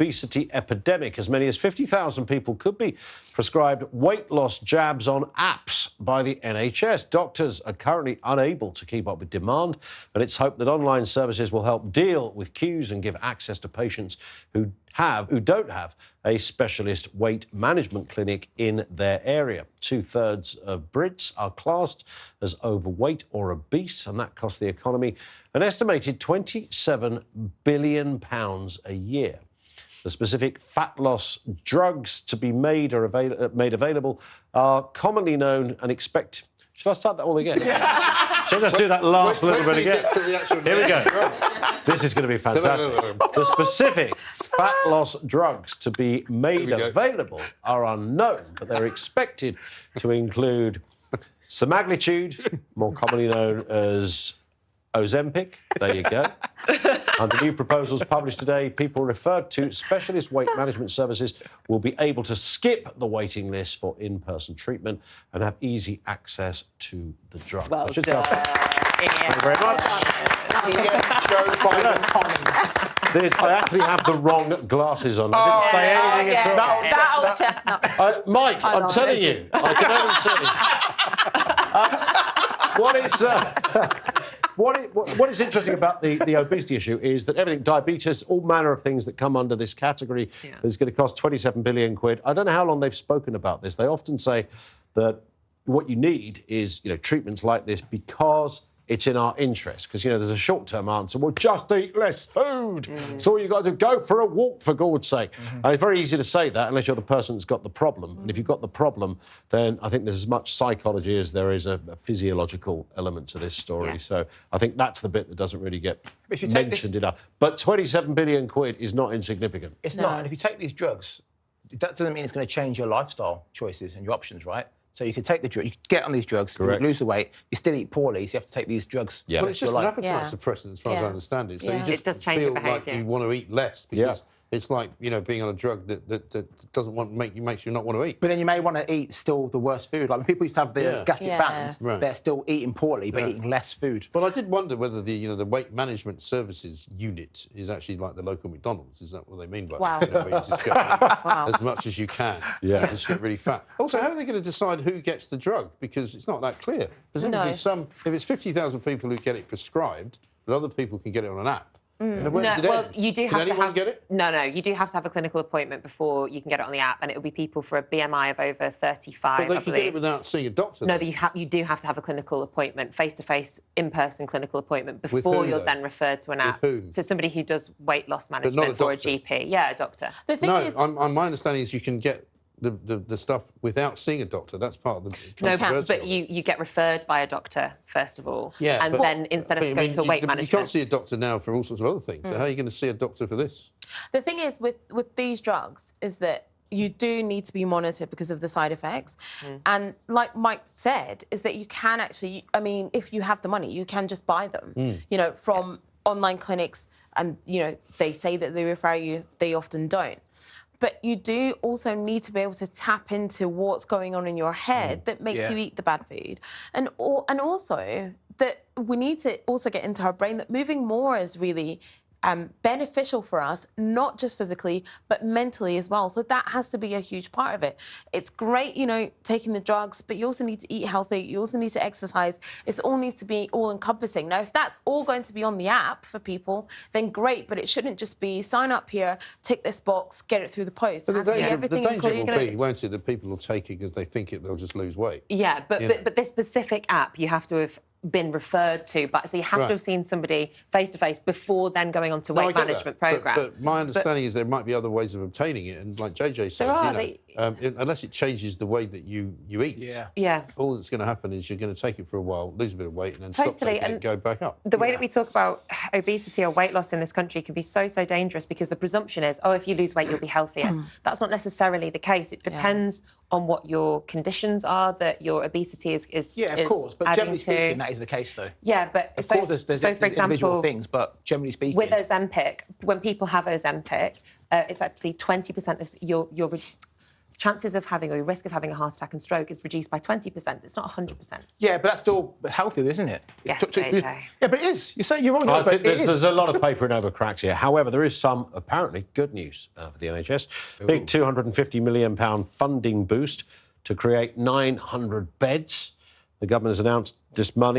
obesity epidemic. As many as 50,000 people could be prescribed weight loss jabs on apps by the NHS. Doctors are currently unable to keep up with demand, and it's hoped that online services will help deal with queues and give access to patients who don't have a specialist weight management clinic in their area. 2/3 of Brits are classed as overweight or obese, and that costs the economy an estimated £27 billion a year. The specific fat loss drugs to be made available are commonly known and expect... Shall I start that all again? Shall I just do that last little bit again? Here we go. This is going to be fantastic. The specific fat loss drugs to be made available are unknown, but they're expected to include semaglutide, more commonly known as Ozempic. There you go. Under new proposals published today, people referred to specialist weight management services will be able to skip the waiting list for in-person treatment and have easy access to the drug. Well done. Thank you very much. I actually have the wrong glasses on. I didn't say anything at all. That old chestnut. Mike, I'm telling you, I can only see. What is interesting about the obesity issue is that everything, diabetes, all manner of things that come under this category is going to cost 27 billion quid. I don't know how long they've spoken about this. They often say that what you need is, treatments like this because it's in our interest. Because, there's a short-term answer. Well, just eat less food. So all you've got to do, go for a walk, for God's sake. And it's very easy to say that unless you're the person that's got the problem. And if you've got the problem, then I think there's as much psychology as there is a physiological element to this story. So I think that's the bit that doesn't really get mentioned enough. But 27 billion quid is not insignificant. It's not. And if you take these drugs, that doesn't mean it's going to change your lifestyle choices and your options, right? So you can take the drug, you get on these drugs, you lose the weight, you still eat poorly, so you have to take these drugs. Well, it's just an appetite suppressant, as far as I understand it. So you just does change feel your like you want to eat less because it's like, being on a drug that doesn't makes you not want to eat. But then you may want to eat still the worst food. Like when people used to have the gastric bans, they're still eating poorly, but eating less food. But I did wonder whether the weight management services unit is actually like the local McDonald's. Is that what they mean by that? Where you just go as much as you can. And just get really fat. Also, how are they going to decide who gets the drug? Because it's not that clear. Presumably if it's 50,000 people who get it prescribed, but other people can get it on an app. You do have to have... get it? No, you do have to have a clinical appointment before you can get it on the app, and it will be people for a BMI of over 35, But they can get it without seeing a doctor? No, you do have to have a clinical appointment, face-to-face, in-person clinical appointment, before you're then referred to an app. With whom? So somebody who does weight loss management or a GP. Yeah, a doctor. The thing is... my understanding is you can get the stuff without seeing a doctor. That's part of the controversy. No, but you get referred by a doctor, first of all. Yeah, and then instead of going to a weight management... You can't see a doctor now for all sorts of other things. So how are you going to see a doctor for this? The thing is, with these drugs, is that you do need to be monitored because of the side effects. And like Mike said, is that you can actually... if you have the money, you can just buy them, from online clinics. And, they say that they refer you, they often don't. But you do also need to be able to tap into what's going on in your head that makes you eat the bad food. And also that we need to also get into our brain that moving more is really beneficial for us, not just physically, but mentally as well. So that has to be a huge part of it. It's great, taking the drugs, but you also need to eat healthy. You also need to exercise. It all needs to be all-encompassing. Now, if that's all going to be on the app for people, then great, but it shouldn't just be sign up here, tick this box, get it through the post. But the danger will be, won't it, that people will take it because they think they'll just lose weight. Yeah, but this specific app, you have to have been referred to, so you have to have seen somebody face-to-face before then going on to weight management programme. But my understanding is there might be other ways of obtaining it, and like JJ says, unless it changes the way that you eat, all that's going to happen is you're going to take it for a while, lose a bit of weight, and then stop taking it and go back up. The way that we talk about obesity or weight loss in this country can be so dangerous because the presumption is, if you lose weight, you'll be healthier. That's not necessarily the case. It depends on what your conditions are that your obesity is of course, but generally speaking, that is the case, though. Yeah, but of course, there's for example, individual things, but generally speaking, with Ozempic, when people have Ozempic, it's actually 20% of your chances of having, or your risk of having a heart attack and stroke is reduced by 20%. It's not 100%. Yeah, but that's still healthy, isn't it? Yes, JK. Yeah, but it is. You say you're wrong. I think there's a lot of papering over cracks here. However, there is some, apparently, good news for the NHS. Big £250 million funding boost to create 900 beds. The government has announced this money